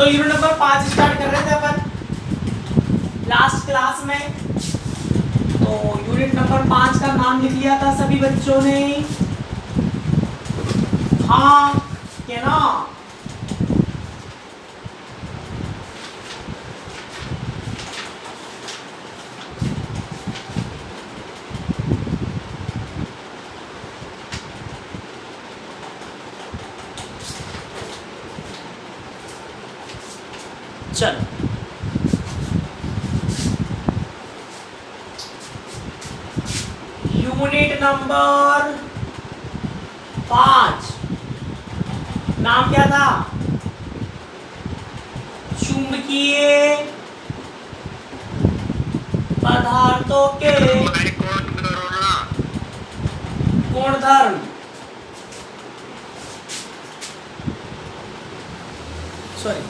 तो unit number 5 start कर रहे थे अपन लास्ट क्लास में। तो यूनिट नंबर 5 का नाम लिख लिया था सभी बच्चों ने, हाँ क्या ना। चलो यूनिट नंबर 5 नाम क्या था? चुंबकीय पदार्थों के गुणधर्म। सॉरी,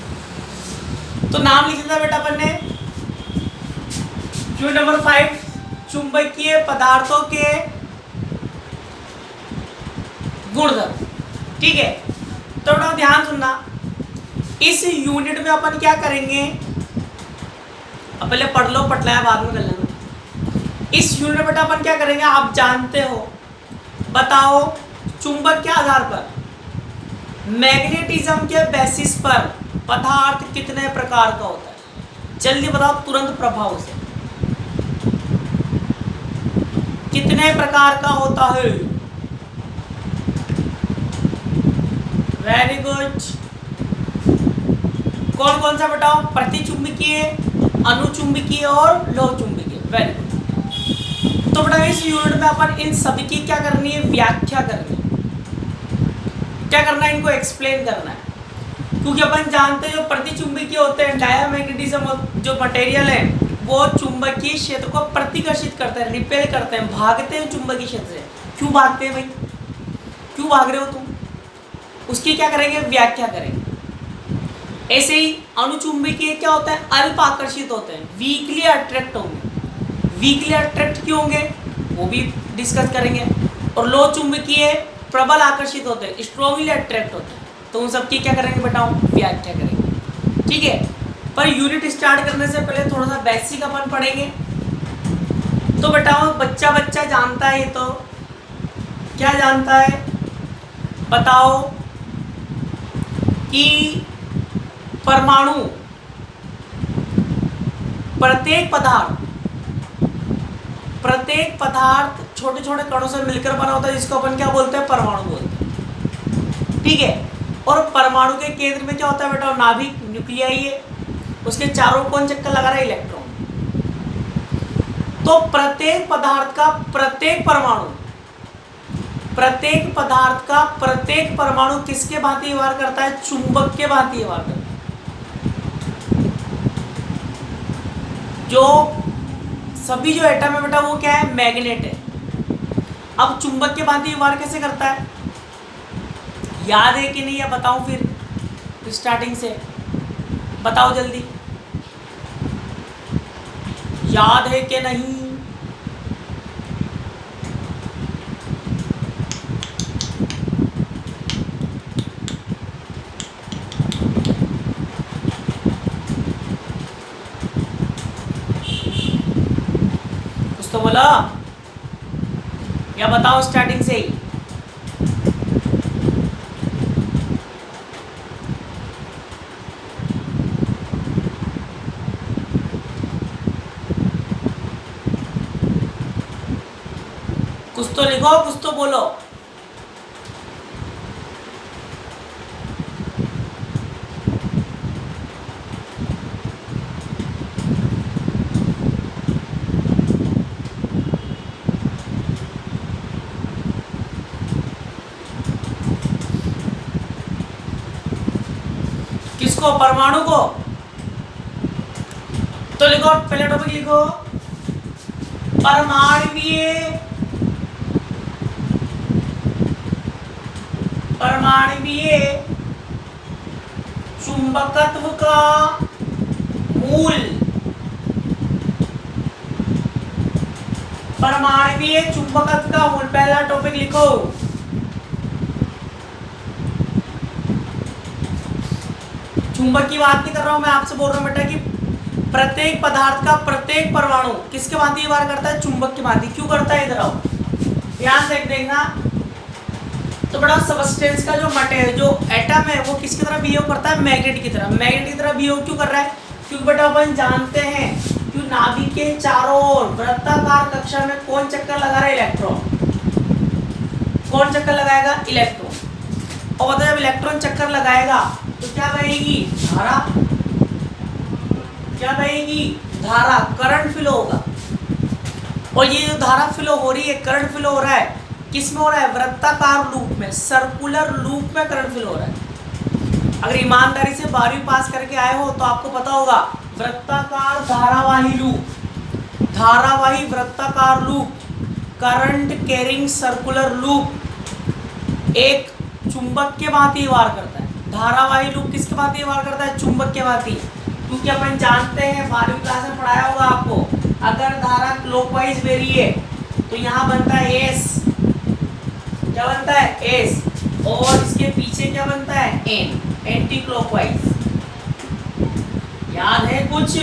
तो नाम लिख दिया बेटा अपन ने यूनिट नंबर 5 चुंबकीय पदार्थों के गुणधर्म। ठीक है, तो बेटा ध्यान सुनना, इस यूनिट में अपन क्या करेंगे, अब पहले पढ़ लो, पटलाया बाद में कर लेना। इस यूनिट में बेटा अपन क्या करेंगे, आप जानते हो, बताओ चुंबक के आधार पर, मैग्नेटिज्म के बेसिस पर पदार्थ कितने प्रकार का होता है? जल्दी बताओ तुरंत प्रभाव से, कितने प्रकार का होता है? Very good. कौन कौन सा बताओ? प्रतिचुंबकीय, अनुचुंबकीय और लोह चुंबकीय। Very good. तो बेटा इस यूनिट में अपन इन सभी की क्या करनी है? व्याख्या करनी है। क्या करना है? इनको एक्सप्लेन करना है, क्योंकि अपन जानते हैं जो प्रतिचुंबकीय होते हैं, डायमैग्नेटिज्म जो मटेरियल है वो चुंबकीय क्षेत्र को प्रतिकर्षित करते हैं, रिपेल करते हैं, भागते हैं चुंबकीय क्षेत्र से। क्यों भागते हैं भाई? क्यों भाग रहे हो तुम? उसकी क्या करेंगे? व्याख्या करेंगे। ऐसे ही अनुचुंबकीय क्या होता है? अल्प आकर्षित होते हैं, वीकली अट्रैक्ट होंगे। वीकली अट्रैक्ट क्यों होंगे वो भी डिस्कस करेंगे। और लोह चुंबकीय प्रबल आकर्षित होते हैं, स्ट्रॉन्गली अट्रैक्ट होते हैं। तो उन सबकी क्या करेंगे बताओ? व्याख्या करेंगे। ठीक है, पर यूनिट स्टार्ट करने से पहले थोड़ा सा बेसिक अपन पढ़ेंगे। तो बताओ बच्चा बच्चा जानता है, तो क्या जानता है बताओ कि परमाणु, प्रत्येक पदार्थ छोटे छोटे कणों से मिलकर बना होता है, जिसको अपन क्या बोलते हैं? परमाणु बोलते हैं। ठीक है, और परमाणु के केंद्र में क्या होता है बेटा? नाभिक, न्यूक्लियाई है, उसके चारों कौन चक्कर लगा रहा है? इलेक्ट्रॉन। तो प्रत्येक पदार्थ का प्रत्येक परमाणु किसके भांति व्यवहार करता है? चुंबक के भांति व्यवहार करता है। जो सभी जो एटम है बेटा वो क्या है? मैग्नेट है। अब चुंबक के भांति व्यवहार कैसे करता है? याद है कि नहीं, या बताऊं फिर स्टार्टिंग से? बताओ जल्दी, याद है कि नहीं? कुछ तो बोला, या बताओ स्टार्टिंग से ही? कुछ तो लिखो, कुछ तो बोलो। किसको? परमाणु को। तो लिखो, पहले टॉपिक लिखो, परमाणुवीय चुंबकत्व का मूल। परमाणुवीय चुंबकत्व का मूल, पहला टॉपिक लिखो। चुंबक की बात नहीं कर रहा हूं मैं, आपसे बोल रहा हूं बेटा कि प्रत्येक पदार्थ का प्रत्येक परमाणु किसके भांति व्यवहार करता है? चुंबक की भांति। क्यों करता है? इधर आओ, ध्यान से देखना। तो बड़ा सबस्टेंस का जो मटेरियल जो एटम है वो किसकी तरह बिहेव करता है? मैग्नेट की तरह। मैग्नेट की तरह बिहेव क्यों कर रहा है? क्योंकि बेटा अपन जानते हैं कि नाभिक के चारों ओर वृत्ताकार कक्षा में कौन चक्कर लगा रहा है? इलेक्ट्रॉन। कौन चक्कर लगाएगा? इलेक्ट्रॉन। और जब इलेक्ट्रॉन चक्कर लगाएगा तो क्या बहेगी? धारा। क्या बहेगी? धारा, करंट फ्लो होगा। और ये जो धारा फ्लो हो रही है, करंट फ्लो हो रहा है, किस में हो रहा है? वृत्ताकार लूप में, सर्कुलर लूप में करंट फ्लो हो रहा है। अगर ईमानदारी से 12वीं पास करके आए हो तो आपको पता होगा वृत्ताकार धारावाही लूप, धारावाही वृत्ताकार loop, current carrying circular loop एक चुंबक के भांति व्यवहार करता है। धारावाही लूप किसके भांति व्यवहार करता है? चुंबक के भांति। क्योंकि अपन जानते हैं 12वीं क्लास में पढ़ाया होगा आपको, अगर धारा क्लॉकवाइज बह रही है तो यहाँ बनता है एस। क्या बनता है? एस। और इसके पीछे क्या बनता है? N, anticlockwise. याद है कुछ?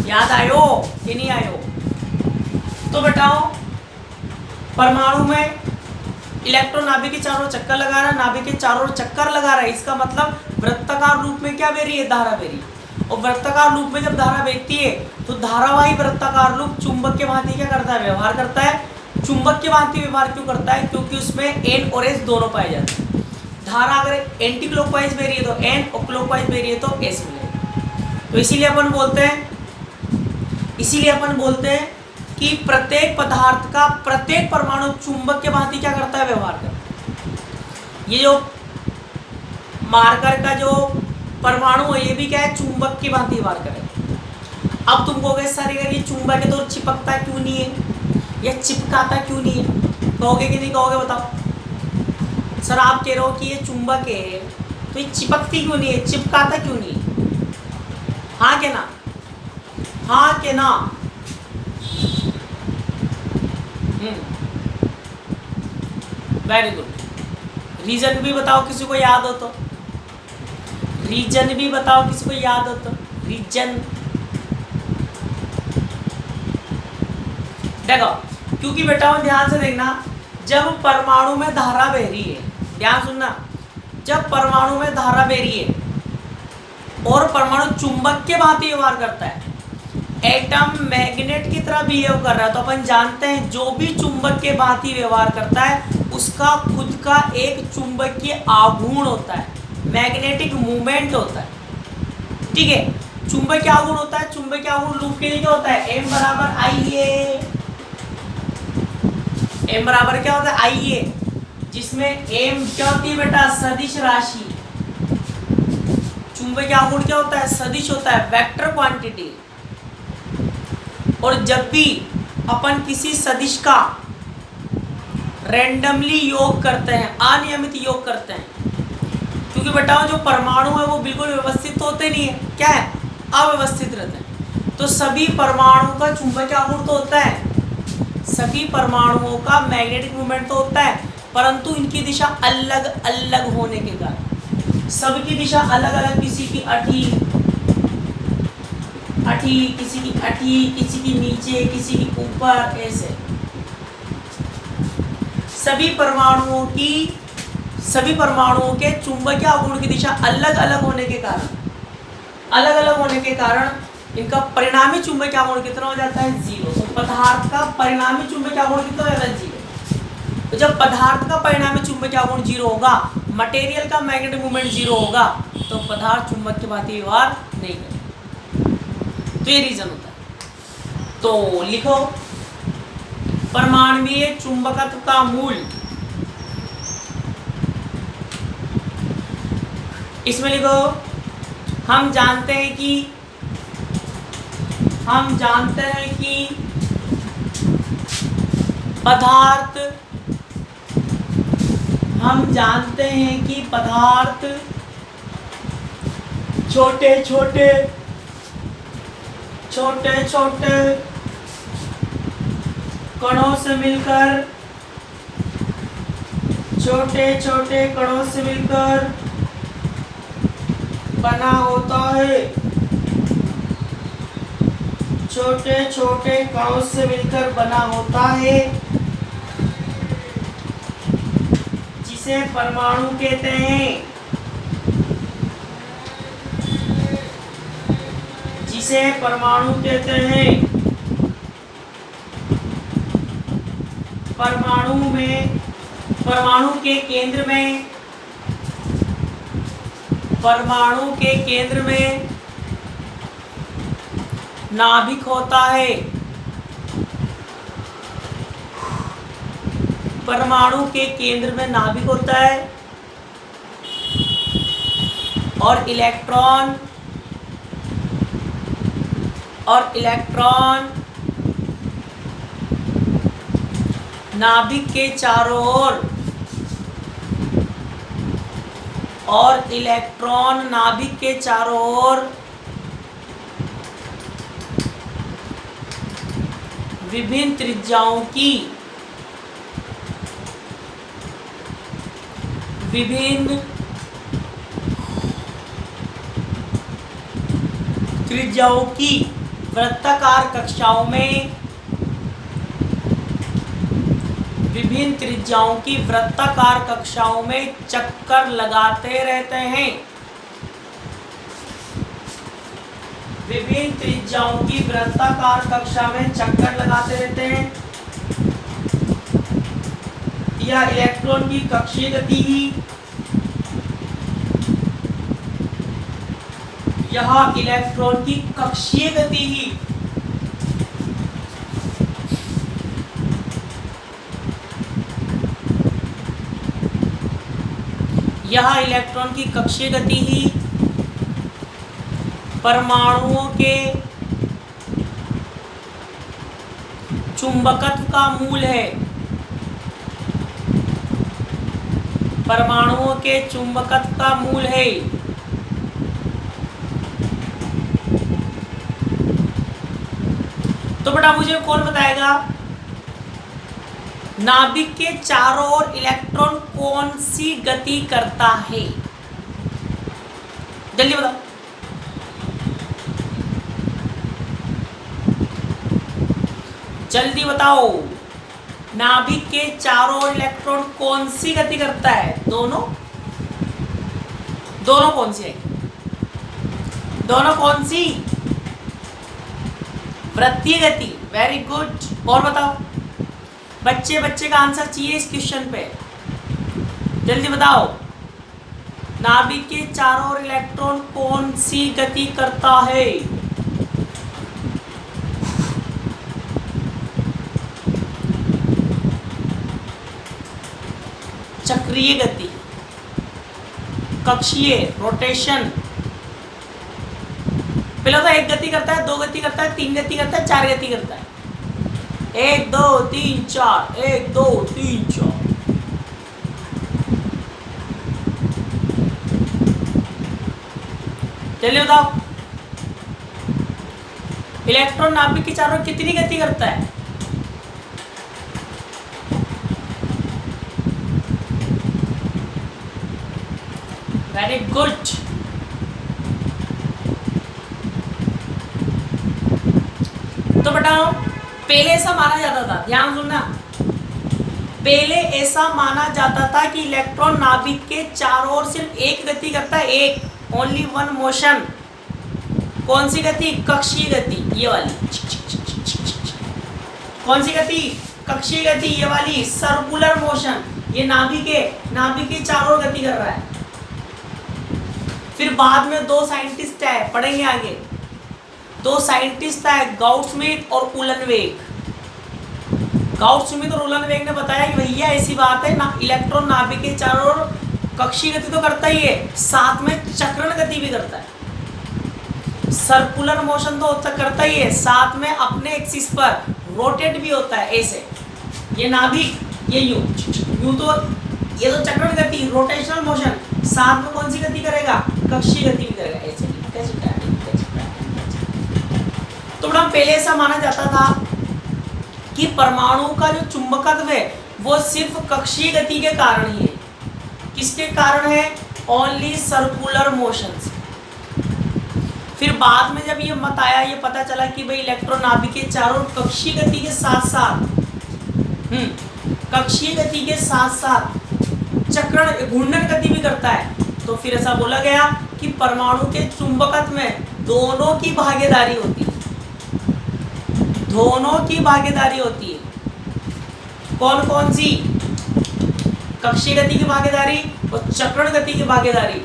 याद आयो कि नहीं आयो? तो बताओ, परमाणु में इलेक्ट्रॉन नाभिक के चारों चक्कर लगा रहा है, नाभिक के चारों चक्कर लगा रहा है, इसका मतलब वृत्ताकार रूप में क्या बह रही है? धारा बह रही है। और वृत्ताकार रूप में जब धारा बहती है तो धारावाही वृत्ताकार लूप चुंबक के भांति क्या करता है? व्यवहार करता है। चुंबक के भांति व्यवहार क्यों करता है? क्योंकि उसमें एन और एस दोनों पाए जाते हैं। धारा अगर एंटी क्लॉकवाइज बह रही है तो एन, और क्लॉकवाइज बह रही है तो एस मिलेगा। तो इसीलिए अपन बोलते हैं कि प्रत्येक पदार्थ का प्रत्येक परमाणु चुंबक के भांति क्या करता है? व्यवहार करता है। ये जो मार्कर का जो परमाणु है ये भी क्या है? चुंबक की भांति व्यवहार करेगा। अब तुम कहोगे सर अगर ये चुंबक है तो चिपकता क्यों नहीं है या चिपकाता क्यों नहीं है? कहोगे कि नहीं कहोगे? बताओ। सर आप कह रहे हो कि ये चुंबक है तो ये चिपकती क्यों नहीं है, चिपकाता क्यों नहीं है? हाँ के ना? हाँ के ना? Very good. रीजन भी बताओ किसी को याद हो तो। रीजन भी बताओ किसी को याद हो तो। रीजन देखो, क्योंकि बेटा ध्यान से देखना, जब परमाणु में धारा बह रही है, ध्यान सुनना, जब परमाणु में धारा बह रही है और परमाणु चुंबक के भांति व्यवहार करता है, एटम मैग्नेट की तरह बिहेव कर रहा है, तो अपन जानते हैं जो भी चुंबक के भांति व्यवहार करता है उसका खुद का एक चुंबकीय आघूर्ण होता है, मैग्नेटिक मूवमेंट होता है। ठीक है, चुंबकीय आघूर्ण होता है। चुंबकीय आघूर्ण लूप के लिए क्या होता है? एम बराबर आई ए। एम बराबर क्या होता है? आई ए, जिसमें एम क्या होती है बेटा? सदिश राशि। चुंबकीय आघूर्ण क्या होता है? सदिश होता है, वेक्टर क्वांटिटी। और जब भी अपन किसी सदिश का रैंडमली योग करते हैं, अनियमित योग करते हैं, क्योंकि बताओ जो परमाणु है वो बिल्कुल व्यवस्थित होते नहीं है, क्या है? अव्यवस्थित रहते हैं। तो सभी परमाणुओं का चुंबकीय आघूर्ण तो होता है, सभी परमाणुओं का मैग्नेटिक मूवमेंट तो होता है, परंतु इनकी दिशा अलग अलग होने के कारण सबकी दिशा अलग अलग, किसी की अठी, किसी की अठी, किसी की नीचे, किसी की ऊपर, ऐसे सभी परमाणुओं के चुंबकीय आघूर्ण की दिशा अलग अलग होने के कारण इनका परिणामी चुंबकीय आघूर्ण कितना हो जाता है? 0। तो पदार्थ का परिणामी चुंबकीय आघूर्ण कितना हो जाता है? 0। तो जब पदार्थ का परिणामी चुंबकीय आघूर्ण 0 होगा, मटेरियल का मैग्नेटिक मूवमेंट 0 होगा, तो पदार्थ चुंबक के भांति व्यवहार नहीं करेगा। तो ये रीजन होता है। तो लिखो, परमाणुीय चुंबकत्व का मूल, इसमें लिखो, हम जानते हैं कि पदार्थ छोटे छोटे कणों से मिलकर बना होता है, छोटे छोटे कणों से मिलकर बना होता है, जिसे परमाणु कहते हैं, जिसे परमाणु कहते हैं। परमाणु के केंद्र में नाभिक होता है। परमाणु के केंद्र में नाभिक होता है और इलेक्ट्रॉन नाभिक के चारों ओर विभिन्न त्रिज्याओं की वृत्ताकार कक्षाओं में चक्कर लगाते रहते हैं। विभिन्न त्रिज्याओं की वृत्ताकार कक्षा में चक्कर लगाते रहते हैं। यह इलेक्ट्रॉन की कक्षीय गति ही परमाणुओं के चुंबकत्व का मूल है। तो बेटा मुझे कौन बताएगा, नाभिक के चारों ओर इलेक्ट्रॉन कौन सी गति करता है? जल्दी बताओ। जल्दी बताओ, नाभिक के चारों ओर इलेक्ट्रॉन कौन सी गति करता है? दोनों कौन सी है? दोनों कौन सी? वृत्तीय गति। Very good. और बताओ, बच्चे का आंसर चाहिए इस क्वेश्चन पे। जल्दी बताओ, नाभिक के चारों ओर इलेक्ट्रॉन कौन सी गति करता है? चक्रीय गति, कक्षीय, रोटेशन। पहले तो एक गति करता है, दो गति करता है, तीन गति करता है, चार गति करता है। 1 2 3 4, 1 2 3 4। चलिए बताओ, इलेक्ट्रॉन नाभिक के चारों ओर कितनी गति करता है? Very good. तो बताओ, पहले ऐसा माना जाता था, ध्यान सुनना, पहले ऐसा माना जाता था कि इलेक्ट्रॉन नाभिक के चारों ओर सिर्फ एक गति करता है, एक, ओनली वन मोशन। कौन सी गति? कक्षीय गति, ये वाली। कौन सी गति? कक्षीय गति, ये वाली, सर्कुलर मोशन। ये नाभिक के चारों ओर गति कर रहा है। फिर बाद में दो साइंटिस्ट है, पढ़ेंगे आगे, दो साइंटिस्ट है, गाउड-स्मिथ और उलनवेग। गाउड-स्मिथ और उलनवेग ने बताया कि भैया ऐसी बात है ना, इलेक्ट्रॉन नाभिक के चारों ओर कक्षीय गति तो करता ही है, साथ में चक्रण गति भी करता है। सर्कुलर मोशन तो करता ही है, साथ में अपने एक्सिस पर रोटेट भी होता है। ऐसे ये नाभिक, ये यूं तो ये तो चक्रण गति, रोटेशनल मोशन, साथ में कौन सी गति करेगा? कक्षीय गति भी करेगा। ऐसे तो बड़ा पहले ऐसा माना जाता था कि परमाणु का जो चुंबकत्व है वो सिर्फ कक्षीय गति के कारण ही है। किसके कारण है? Only circular motions. फिर बाद में जब ये मत आया, ये पता चला कि भाई इलेक्ट्रॉन नाभिक के चारों ओर कक्षीय गति के साथ साथ कक्षीय गति के साथ साथ चक्रण घूर्णन गति भी करता है, तो फिर ऐसा बोला गया कि परमाणु के चुंबकत्व में दोनों की भागीदारी होती है, दोनों की भागीदारी होती है। कौन कौन सी? कक्षीय गति की भागीदारी और चक्रण गति की भागीदारी।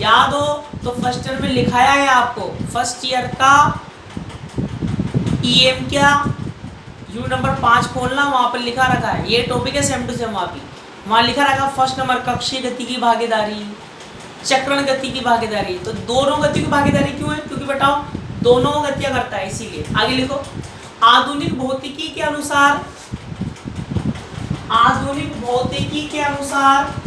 याद हो तो फर्स्ट ईयर में लिखाया है आपको, फर्स्ट ईयर का ईएम क्या, यू नंबर 5 खोलना, वहां पर लिखा रखा है, ये टॉपिक है सेम टू सेम, वहां लिखा रखा फर्स्ट नंबर कक्षीय गति की भागीदारी, चक्रण गति की भागीदारी। तो दोनों गति की भागीदारी क्यों है? क्योंकि बताओ दोनों गतियां करता है, इसीलिए। आगे लिखो, आधुनिक भौतिकी के अनुसार, आधुनिक भौतिकी के अनुसार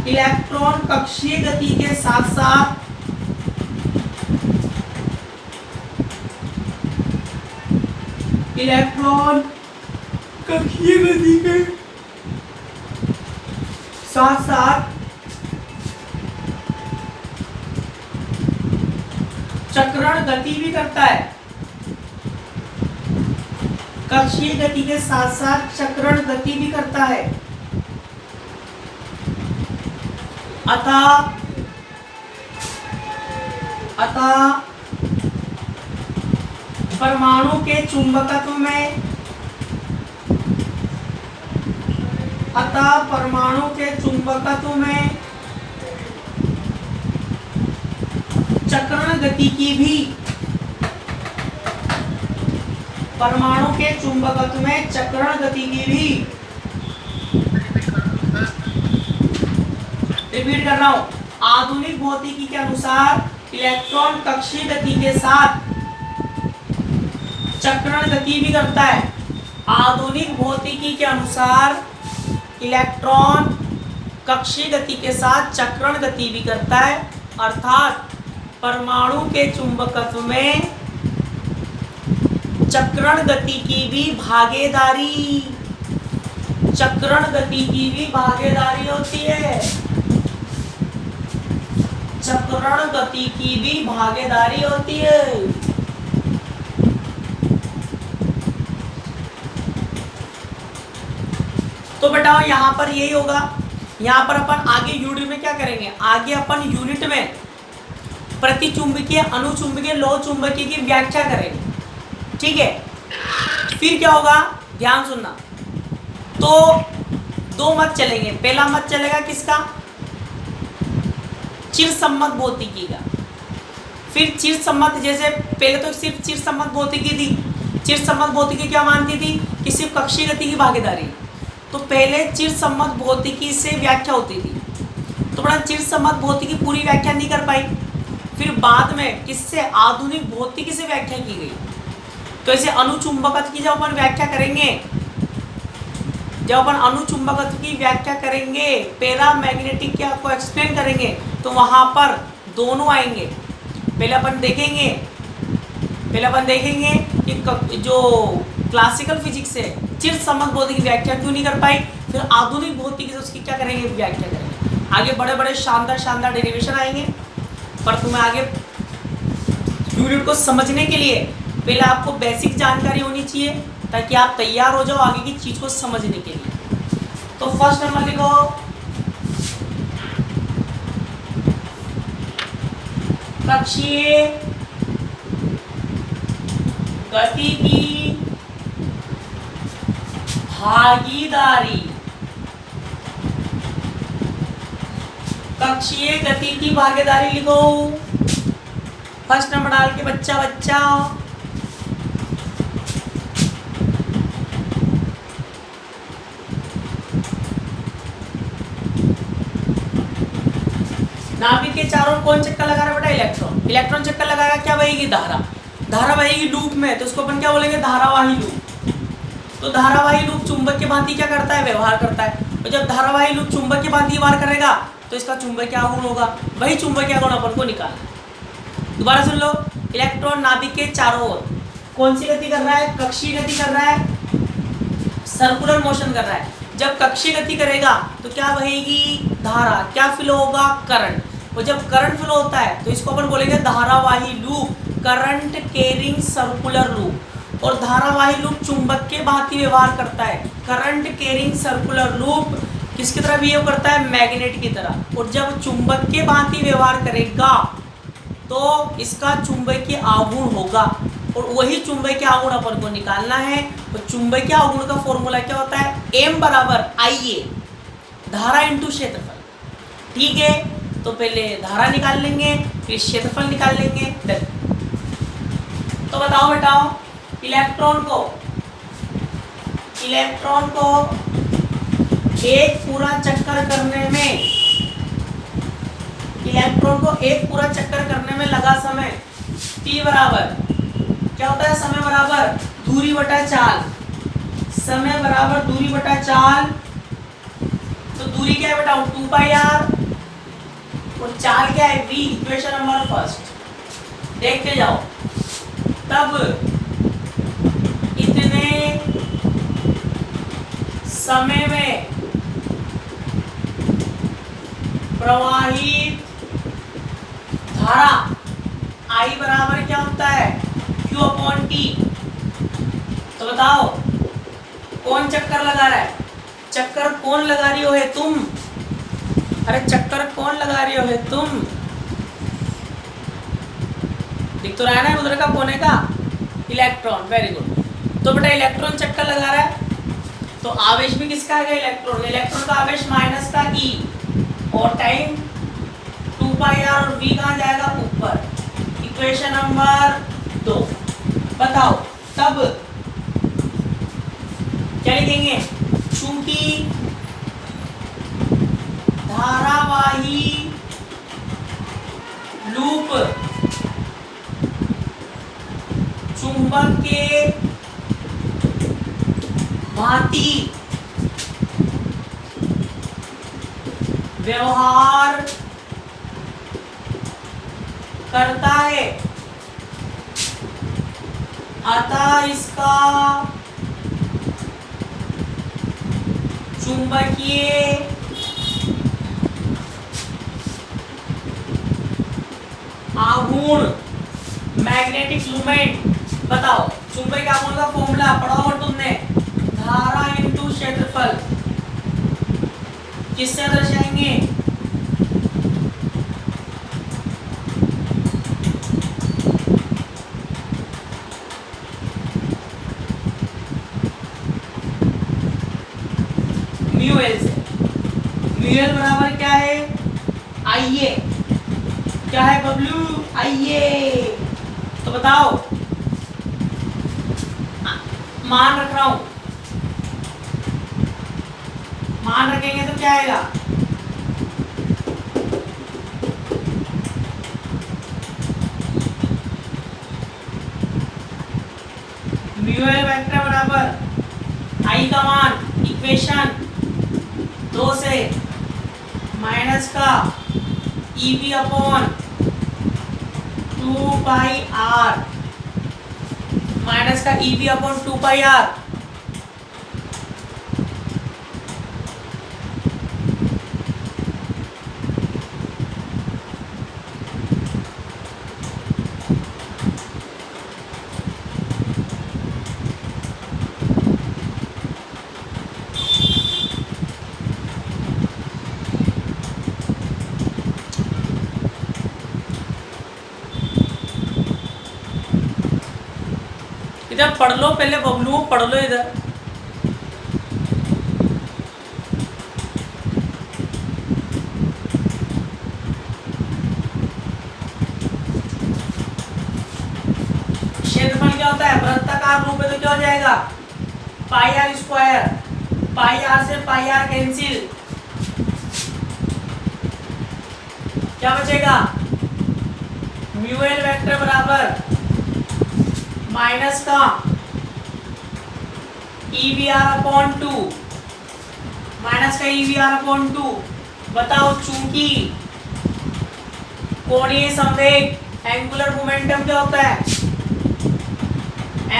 इलेक्ट्रॉन कक्षीय गति के साथ साथ इलेक्ट्रॉन कक्षीय गति के साथ साथ चक्रण गति भी करता है, कक्षीय गति के साथ साथ चक्रण गति भी करता है। अतः परमाणु के चुंबकत्व में, परमाणु के चुंबकत्व में चक्रण गति की भी, परमाणु के चुंबकत्व में चक्रण गति की भी, रिपीट कर रहा हूं, आधुनिक भौतिकी के अनुसार इलेक्ट्रॉन कक्षीय गति के साथ चक्रण गति भी करता है। आधुनिक भौतिकी के अनुसार इलेक्ट्रॉन कक्षीय गति के साथ चक्रण गति भी करता है, अर्थात परमाणु के चुंबकत्व में चक्रण गति की भी भागीदारी, चक्रण गति की भी भागीदारी होती है, चक्रण गति की भी भागीदारी होती है। तो बताओ यहाँ पर यही होगा। यहाँ पर अपन आगे यूनिट में क्या करेंगे, आगे अपन यूनिट में प्रतिचुंबकीय, अनुचुंबकीय, लौह चुंबकीय की व्याख्या करेंगे, ठीक है। फिर क्या होगा, ध्यान सुनना। तो दो मत चलेंगे, पहला मत चलेगा किसका, चिरसम्मत भौतिकी का। फिर चिरसम्मत, जैसे पहले तो सिर्फ चिरसम्मत भौतिकी थी, चिरसम्मत भौतिकी क्या मानती थी कि सिर्फ कक्षीय गति की भागीदारी, तो पहले चिरसम्मत भौतिकी से व्याख्या होती थी, तो बड़ा चिरसम्मत भौतिकी पूरी व्याख्या नहीं कर पाई। फिर बाद में किससे, आधुनिक भौतिकी से व्याख्या की गई। तो ऐसे अणुचुंबकत्व की जब अपन व्याख्या करेंगे, जब अपन अणुचुंबकत्व की व्याख्या करेंगे, पैरामैग्नेटिक के आपको एक्सप्लेन करेंगे, तो वहां पर दोनों आएंगे। पहले अपन देखेंगे कि जो क्लासिकल फिजिक्स है चिरसम्मत भौतिकी की व्याख्या क्यों नहीं कर पाई, फिर आधुनिक भौतिकी से उसकी क्या करेंगे, व्याख्या करेंगे। आगे बड़े बड़े शानदार डेरिवेशन आएंगे, पर तुम्हें आगे यूनिट को समझने के लिए पहले आपको बेसिक जानकारी होनी चाहिए, ताकि आप तैयार हो जाओ आगे की चीज को समझने के लिए। तो फर्स्ट नंबर लिखो, कक्षीय गति की भागीदारी, कक्षीय गति की भागीदारी लिखो, फर्स्ट नंबर डाल के बच्चा। नाभिक के चारों कौन चक्कर लगा रहा है बेटा, इलेक्ट्रॉन। इलेक्ट्रॉन चक्कर लगाएगा, क्या बहेगी, धारा बहेगी लूप में, तो उसको अपन क्या बोलेंगे, धारावाही लूप। तो धारावाही लूप चुंबक के भांति क्या करता है, व्यवहार करता है। तो जब धारावाही लूप चुंबक के भांति व्यवहार करेगा, तो इसका चुंबकीय गुण होगा, वही चुंबकीय गुण अपन को निकालना। दोबारा सुन लो, इलेक्ट्रॉन नाभिक के चारों ओर कौन सी गति कर रहा है, कक्षीय गति कर रहा है, सर्कुलर मोशन कर रहा है। जब कक्षीय गति करेगा तो क्या बहेगी, धारा, क्या फ्लो होगा, करंट। और जब करंट फ्लो होता है तो इसको अपन बोलेंगे धारावाही loop, current carrying circular loop. और धारावाही लूप चुंबक के भांति व्यवहार करता है। करंट कैरिंग सर्कुलर लूप किसकी तरह बिहेव करता है? मैग्नेट की तरह। और जब चुंबक के भांति व्यवहार करेगा तो इसका चुंबकीय आघूर्ण होगा, और वही चुंबकीय आघूर्ण अपन को निकालना है। तो चुंबकीय आघूर्ण का फॉर्मूला क्या होता है? M बराबर IA, धारा इंटू क्षेत्रफल। ठीक है, तो पहले धारा निकाल लेंगे, फिर क्षेत्रफल निकाल लेंगे। तो बताओ इलेक्ट्रॉन को एक पूरा चक्कर करने में लगा समय T बराबर क्या होता है? समय बराबर दूरी बटा चाल। समय बराबर दूरी बटा चाल। तो दूरी क्या है बेटा? 2πr। और चाल क्या है? v। इक्वेशन नंबर फर्स्ट देखते जाओ। तब इतने समय में प्रवाहित धारा I बराबर क्या होता है? Q/T। तो बताओ कौन चक्कर लगा रहा है? चक्कर कौन लगा रही हो है? तुम। अरे चक्कर कौन लगा रही हो है? तुम। दिख तो रहा है ना उधर का कोने का? इलेक्ट्रॉन। Very good. तो बेटा इलेक्ट्रॉन चक्कर लगा रहा है, तो आवेश भी किसका है? इलेक्ट्रॉन। इलेक्ट्रॉन का आवेश माइनस का E, और टाइम 2πr, और v कहाँ जाएगा? ऊपर। इक्वेशन नंबर 2 बताओ तब क्या लिखेंगे? चूंकि धारावाही लूप चुंबक के भांति व्यवहार करता है, अतः इसका चुंबकीय आघूर्ण मैग्नेटिक मोमेंट। बताओ चुंबकीय आघूर्ण का फॉर्मूला पढ़ा हो तुमने? धारा इंटू क्षेत्रफल। किससे दर्शाएंगे? म्यूएल से। म्यूएल बराबर क्या है? IA। क्या है बबलू? IA। तो बताओ मान रख रहा हूं, मान रखेंगे तो क्या आएगा? म्यूएल वेक्टर बराबर I का मान इक्वेशन 2 से माइनस का EV/2πr, माइनस का EV/2πr। इधर पढ़ लो पहले बबलू, पढ़ लो इधर। क्षेत्रफल क्या होता है? वृत्ताकार रूप में तो क्या हो जाएगा? πr²। πr से πr कैंसिल, क्या बचेगा? म्यूएल वेक्टर बराबर माइनस का EVR/2, माइनस का EVR/2। बताओ चूंकि कोणीय संवेग एंगुलर मोमेंटम क्या होता है?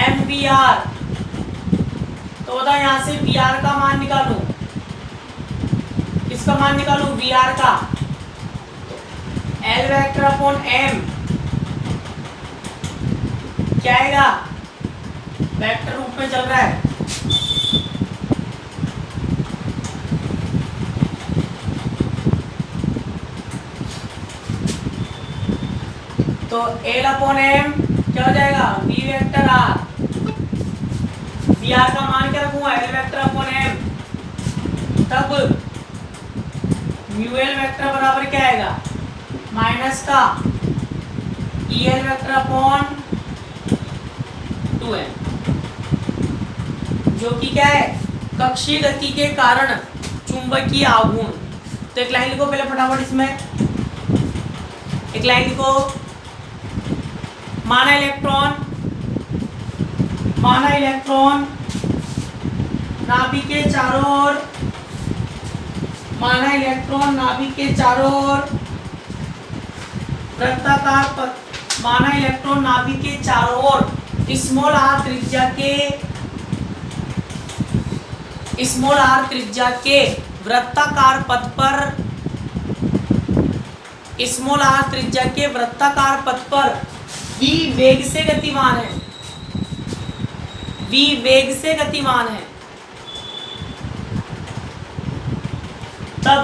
MVR। तो बताओ यहां से VR का मान निकालूं, किसका मान निकालूं? VR का। एल वेक्टर अपॉन एम क्या आएगा, वेक्टर रूप में चल रहा है, तो एल अपॉन एम क्या हो जाएगा, V vector R, V R का मान क्या रखूंगा, एल वेक्टर अपॉन एम, तब म्यू एल वेक्टर बराबर क्या आएगा, माइनस का E L vector upon 2m, जो कि क्या है, कक्षीय गति के कारण चुंबकीय आघूर्ण। तो एक लाइन लिखो पहले फटाफट, इसमें एक लाइन लिखो, माना इलेक्ट्रॉन नाभिक के चारों ओर, माना इलेक्ट्रॉन नाभिक के चारों ओर वृत्ताकार पथ, माना इलेक्ट्रॉन नाभिक के चारों ओर स्मॉल आर त्रिज्या के वृत्ताकार पथ पर, स्मॉल आर त्रिज्या के वृत्ताकार पथ पर v वेग से गतिमान है, v वेग से गतिमान है, तब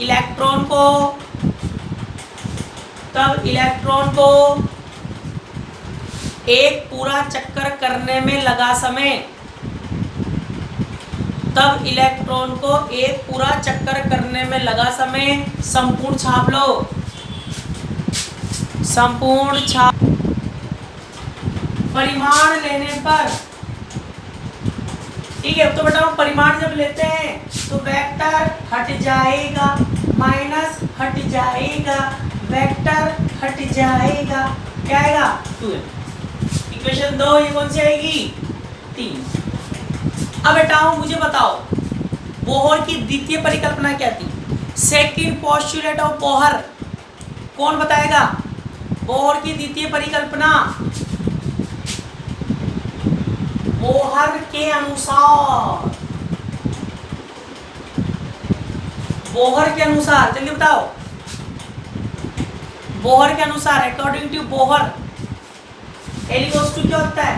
इलेक्ट्रॉन को एक पूरा चक्कर करने में लगा समय, तब इलेक्ट्रॉन को एक पूरा चक्कर करने में लगा समय, संपूर्ण छाप लो, संपूर्ण छाप परिमाण लेने पर, ठीक है। तो बेटा परिमाण जब लेते हैं तो वेक्टर हट जाएगा, माइनस हट जाएगा, वेक्टर हट जाएगा, क्या आएगा 2m। इक्वेशन 2 ये कौन सी आएगी, 3। अब बेटा मुझे बताओ बोहर की द्वितीय परिकल्पना क्या थी, सेकंड पोस्टुलेट ऑफ बोहर, कौन बताएगा, बोहर की द्वितीय परिकल्पना बोहर के अनुसार, जल्दी बताओ, बोहर के अनुसार, according to Bohr L equals to क्या होता है,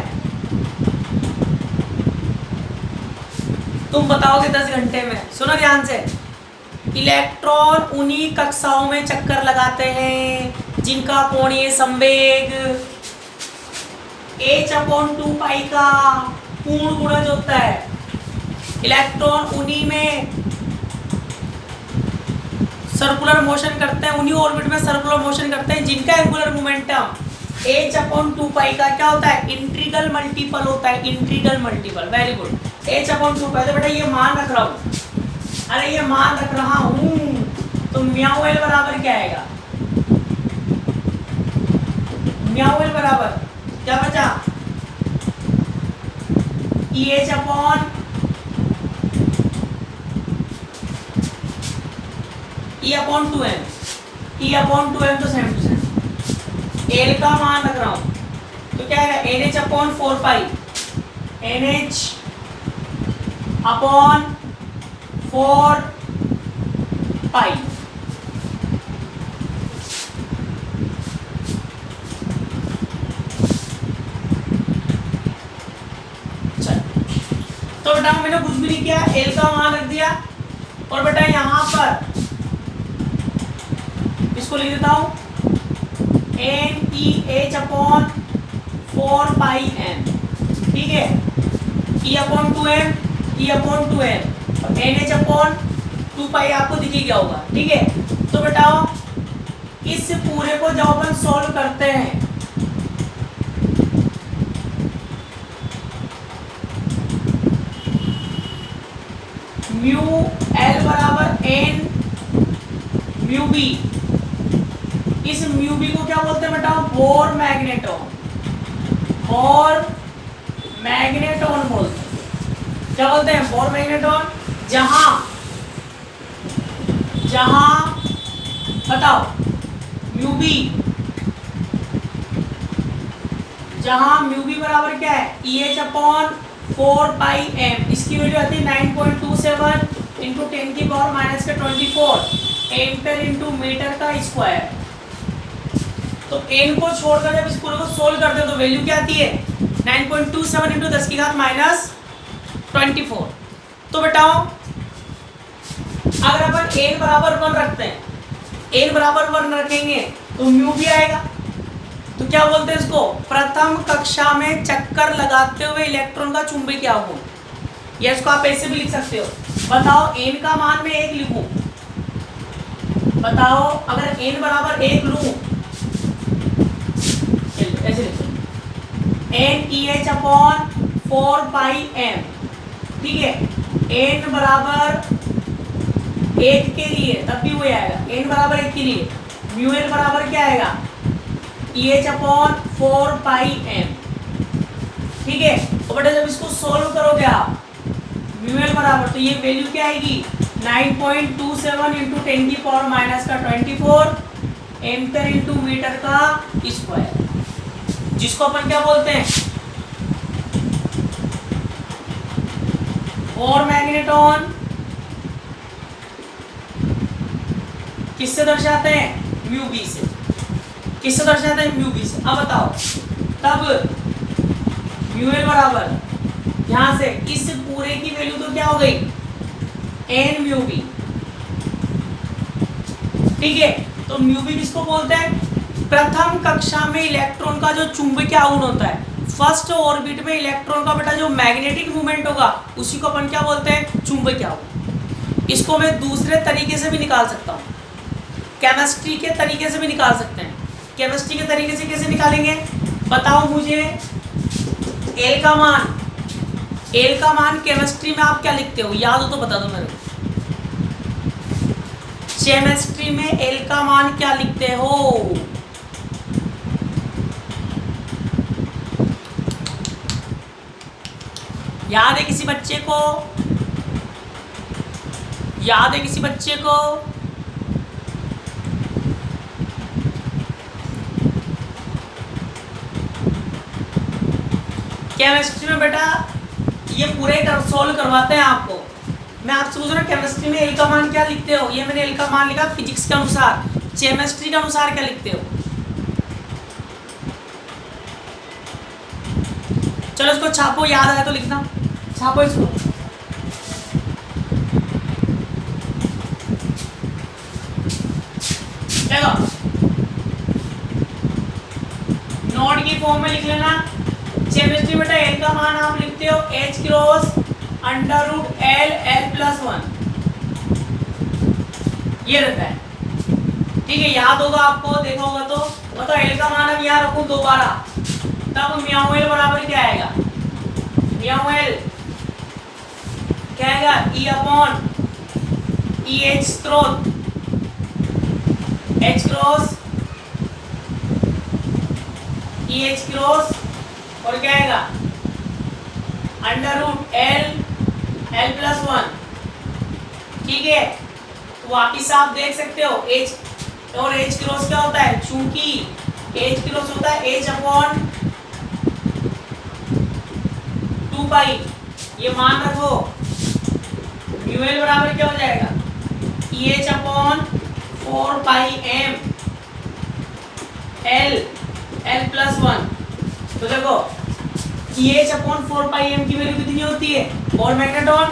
तुम बताओगे 10 घंटे में, सुनो ध्यान से। इलेक्ट्रॉन उन्हीं कक्षाओं में चक्कर लगाते हैं जिनका कोणीय संवेग h/2 पाई का पूर्ण गुणज होता है। इलेक्ट्रॉन उन्हीं में सर्कुलर मोशन करते हैं, उन्हीं ऑर्बिट में सर्कुलर मोशन करते हैं जिनका एंगुलर मोमेंटम h/2 पाई का क्या होता है, इंटीग्रल मल्टीपल होता है, integral multiple. Very good, h/2 पाई। तो बेटा ये मान रख रहा हूँ, अरे ये मान रख रहा हूँ, तो म्याऊ एल बराबर क्या आएगा, म्याऊ एल बराबर क्या बचा, EH/2m, E/2m तो सेम टू सेम। एल का मान रख रहा हूं तो क्या है, NH/4 पाई, NH/4 पाई। तो बेटा मैंने कुछ भी नहीं किया, एल का मान रख दिया, और बेटा यहां पर इसको लिख देता हूं NEH/4 पाई m, ठीक है, E/2m, E/2m और NH/2 पाई आपको दिख ही गया होगा, ठीक है। तो बेटा इस पूरे को जब अपन सॉल्व करते हैं म्यू एल बराबर n म्यू बी, इस म्यू बी को क्या बोलते हैं बेटा, बोर मैग्नेटॉन, बोर मैग्नेटॉन बोलते हैं, क्या बोलते हैं, बोर मैग्नेटॉन। जहां बताओ म्यू बी, जहां म्यू बी बराबर क्या है, EH/4 पाई m, इसकी वैल्यू आती है 9.27 × 10⁻⁴ एम्पेयर इंटू मीटर का स्क्वायर। तो n को छोड़कर जब इस पूरे को सोल्व करते हैं तो वैल्यू क्या आती है 9.27 इंटू 10 की घात -24। तो बताओ अगर अपन n बराबर 1 रखते हैं, n बराबर 1 रखेंगे तो म्यू भी आएगा। तो क्या बोलते हैं इसको, प्रथम कक्षा में चक्कर लगाते हुए इलेक्ट्रॉन का चुंबकीय आघूर्ण, या इसको आप ऐसे भी लिख सकते हो। बताओ n का मान मैं 1 लिखूं, बताओ अगर n बराबर 1 लूं, ऐसे लिखो NEH अपॉन 4 पाई m, ठीक है। n बराबर 1 के लिए तब भी वही आएगा, n बराबर 1 के लिए म्यू एल बराबर क्या आएगा EH अपॉन 4 पाई m, ठीक है। और बेटा जब इसको सोल्व करोगे आप म्यू एल बराबर, तो ये वैल्यू क्या आएगी 9.27 इंटू 10⁻⁻24 एम्पेयर इंटू मीटर का स्क्वायर, जिसको अपन क्या बोलते हैं और मैग्नेटॉन किससे दर्शाते हैं म्यू बी से, किससे दर्शाते हैं म्यू बी से। अब बताओ तब म्यू एल बराबर यहां से इस पूरे की वैल्यू तो क्या हो गई एन म्यू बी, ठीक है। तो म्यू बी किसको बोलते हैं, प्रथम कक्षा में इलेक्ट्रॉन का जो चुंबकीय आघूर्ण होता है, फर्स्ट ऑर्बिट में इलेक्ट्रॉन का बेटा जो मैग्नेटिक मूवमेंट होगा उसी को अपन क्या बोलते हैं चुंबकीय आघूर्ण। इसको मैं दूसरे तरीके से भी निकाल सकता हूँ, केमिस्ट्री के तरीके से भी निकाल सकते हैं। केमिस्ट्री के तरीके से कैसे निकालेंगे, बताओ मुझे एल का मान, एल का मान केमिस्ट्री में आप क्या लिखते हो, याद हो तो बता दो मेरे को। केमिस्ट्री में एल का मान क्या लिखते हो, याद है किसी बच्चे को, याद है किसी बच्चे को? केमिस्ट्री में बेटा ये पूरे सोल्व करवाते हैं आपको। मैं आपसे पूछ रहा हूँ केमिस्ट्री में एल का मान क्या लिखते हो, ये मैंने एल का मान लिखा फिजिक्स के अनुसार, केमिस्ट्री के अनुसार क्या लिखते हो। चलो इसको छापो, याद आया तो लिखना, छापो इसको। देखो नोट की फॉर्म में लिख लेना। केमिस्ट्री बेटा एल का मान आप लिखते हो H क्रॉस √L L+1, ये रहता है, ठीक है। याद होगा आपको, देखा होगा तो बताओ एल का मान अब यहाँ रखूं दोबारा, तब म्याऊ एल बराबर क्या आएगा, म्याऊ एल क्या आएगा E अपॉन EH स्रोत H क्रॉस EH क्रॉस और क्या आएगा √L L+1, ठीक है। तो वापिस आप देख सकते हो H और H क्रॉस क्या होता है, चूंकि H क्रॉस होता है H अपॉन 2 पाई, ये मान रखो म्यू एल बराबर क्या हो जाएगा EH अपॉन 4 पाई m L L+1। तो देखो EH अपॉन 4 पाई m की वैल्यू कितनी होती है 4 मैग्नेटॉन,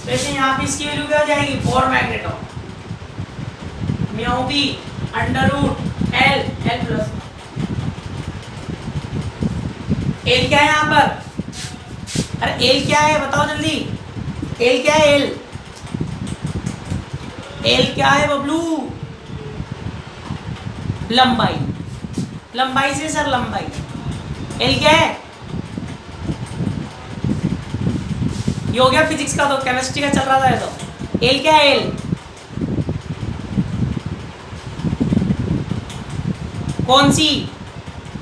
वैसे यहाँ पे इसकी वैल्यू क्या हो जाएगी 4 मैग्नेटॉन, म्याऊ बी √L L+1। एल क्या है यहाँ पर, अरे एल क्या है बताओ जल्दी, एल क्या है, एल एल क्या है बबलू, लंबाई, लंबाई से सर लंबाई, एल क्या है, ये हो गया फिजिक्स का, तो केमिस्ट्री का चल रहा था ये तो। एल क्या है, एल कौन सी,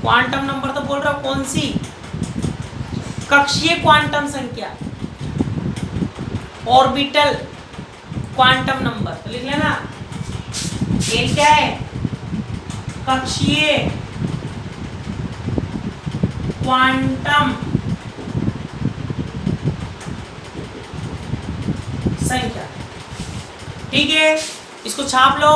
क्वांटम नंबर तो बोल रहा हूं, कौन सी कक्षीय क्वांटम संख्या, ऑर्बिटल क्वांटम नंबर, तो लिख लेना एल क्या है कक्षीय क्वांटम संख्या, ठीक है। इसको छाप लो।